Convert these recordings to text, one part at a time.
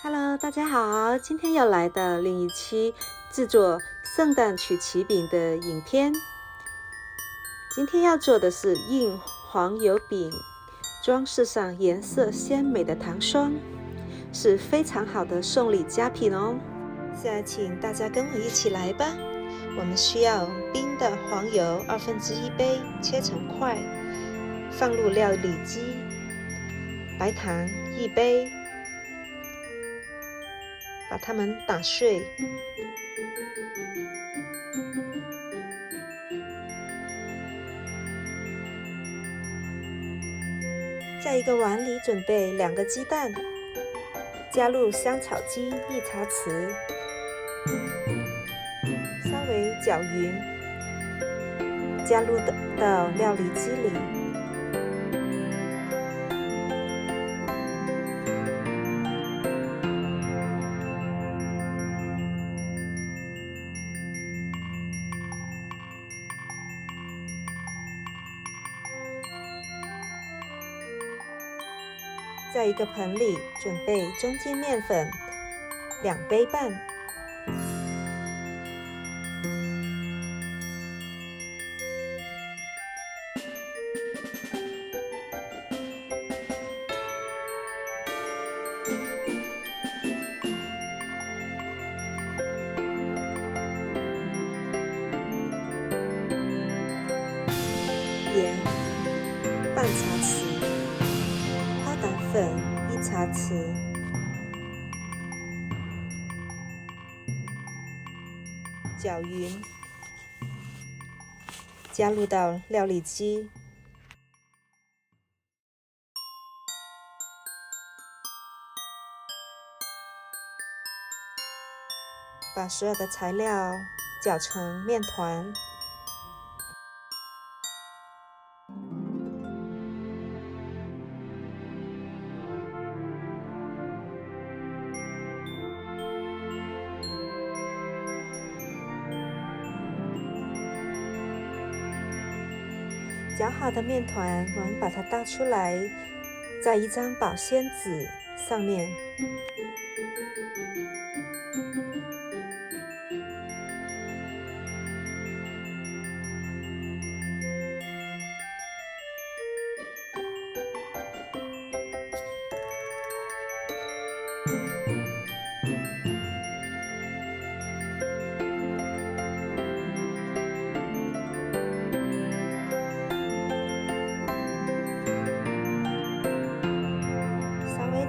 Hello， 大家好，今天又来到另一期制作圣诞曲奇饼的影片。今天要做的是硬黄油饼，装饰上颜色鲜美的糖霜，是非常好的送礼佳品哦。现在请大家跟我一起来吧。我们需要冰的黄油1/2杯，切成块，放入料理机，白糖1杯，把它们打碎。在一个碗里准备2个鸡蛋，加入香草精1茶匙，稍微搅匀，加入到料理机里。在一个盆里准备中筋面粉2杯半，盐半茶匙，花胆粉1茶匙，搅匀，加入到料理机。把所有的材料搅成面团。搅好的面团，我们把它倒出来，在一张保鲜纸上面，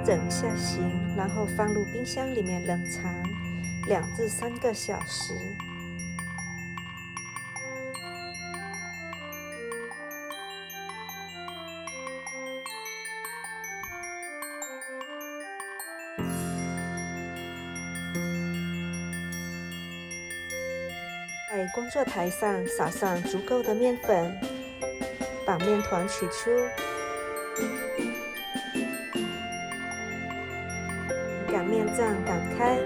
整下形，然后放入冰箱里面冷藏2至3个小时。在工作台上撒上足够的面粉，把面团取出。擀面杖擀开，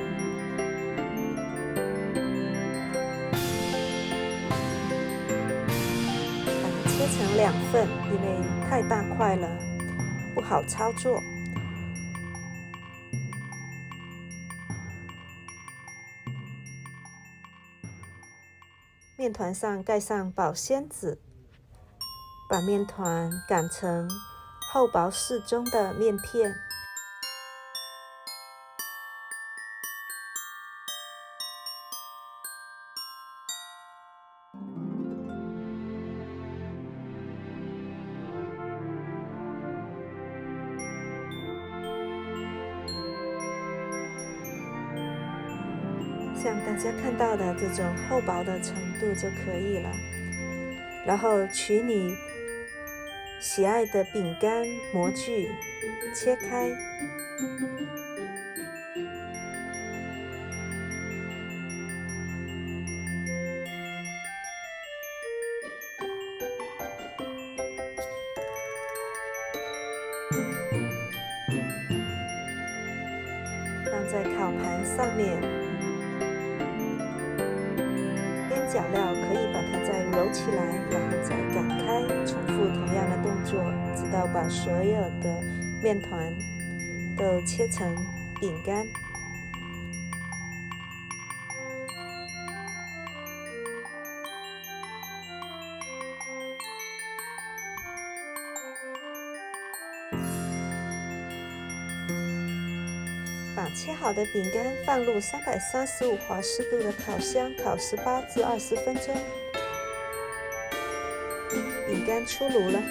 把它切成2份，因为太大块了，不好操作。面团上盖上保鲜纸，把面团擀成厚薄适中的面片。像大家看到的这种厚薄的程度就可以了。然后取你喜爱的饼干模具，切开，放在烤盘上面。边角料可以把它再揉起来，然后再擀开，重复同样的动作，直到把所有的面团都切成饼干。把切好的饼干放入335华氏度的烤箱，烤18至20分钟。饼干出炉了，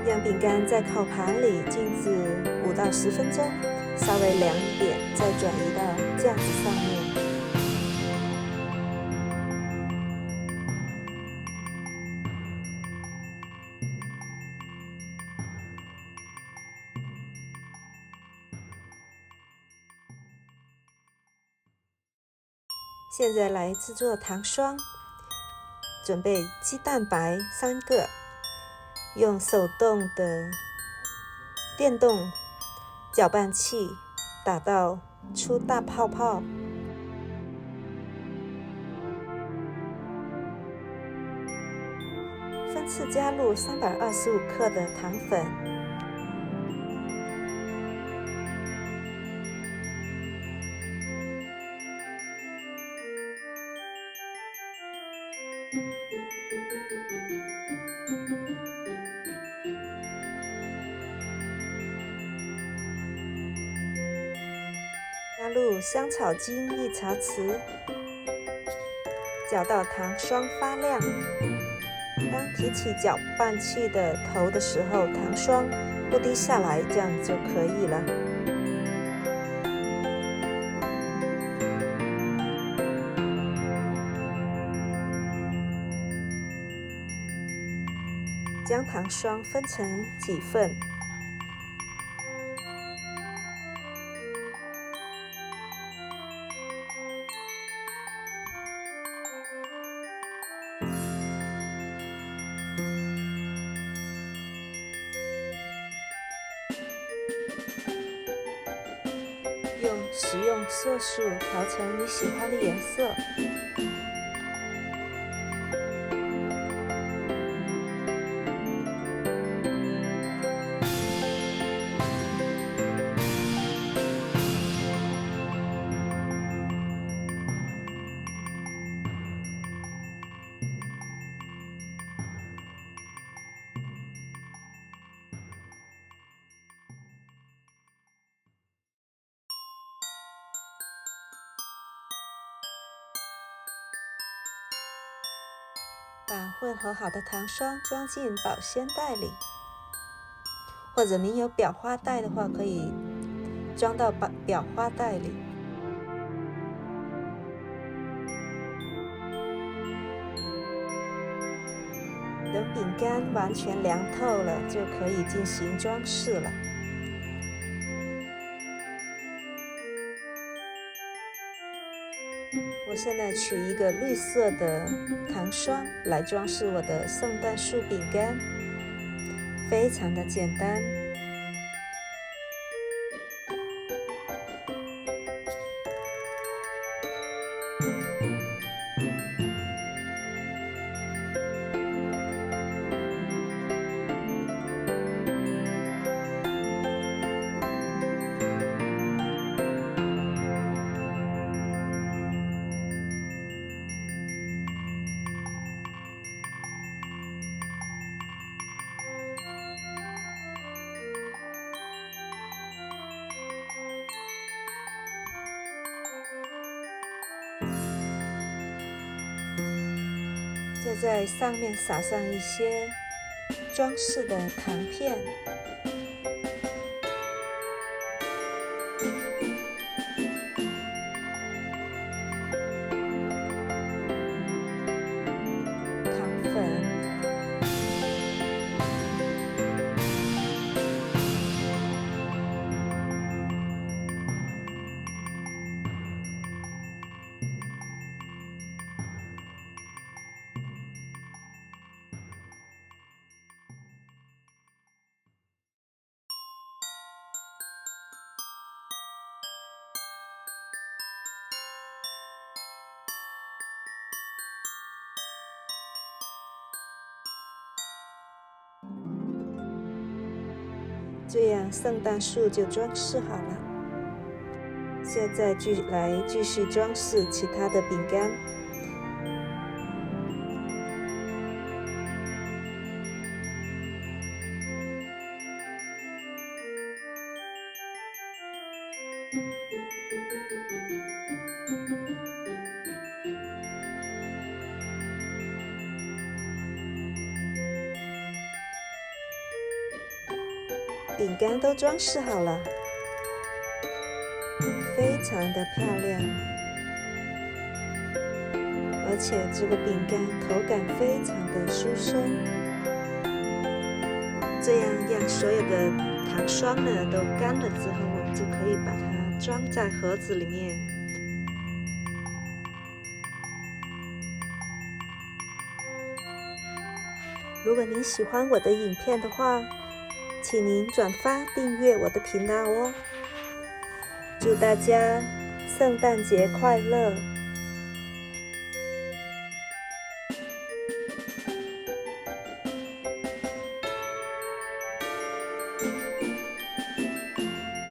让饼干在烤盘里静置5到10分钟，稍微凉一点，再转移到架子上面。现在来制作糖霜。准备鸡蛋白3个，用手动的电动搅拌器打到出大泡泡。分次加入325克的糖粉。加入香草精1茶匙，搅到糖霜发亮。当提起搅拌器的头的时候，糖霜不滴下来，这样就可以了。将糖霜分成几份。用食用色素调成你喜欢的颜色。把混合好的糖霜装进保鲜袋里，或者您有裱花袋的话，可以装到裱花袋里。等饼干完全凉透了，就可以进行装饰了。我现在取一个绿色的糖霜来装饰我的圣诞树饼干，非常的简单。再在上面撒上一些装饰的糖片。糖粉。这样圣诞树就装饰好了。现在继续装饰其他的饼干。饼干都装饰好了，非常的漂亮，而且这个饼干口感非常的酥松。这样让所有的糖霜呢都干了之后，我们就可以把它装在盒子里面。如果您喜欢我的影片的话，请您转发订阅我的频道哦。祝大家圣诞节快乐！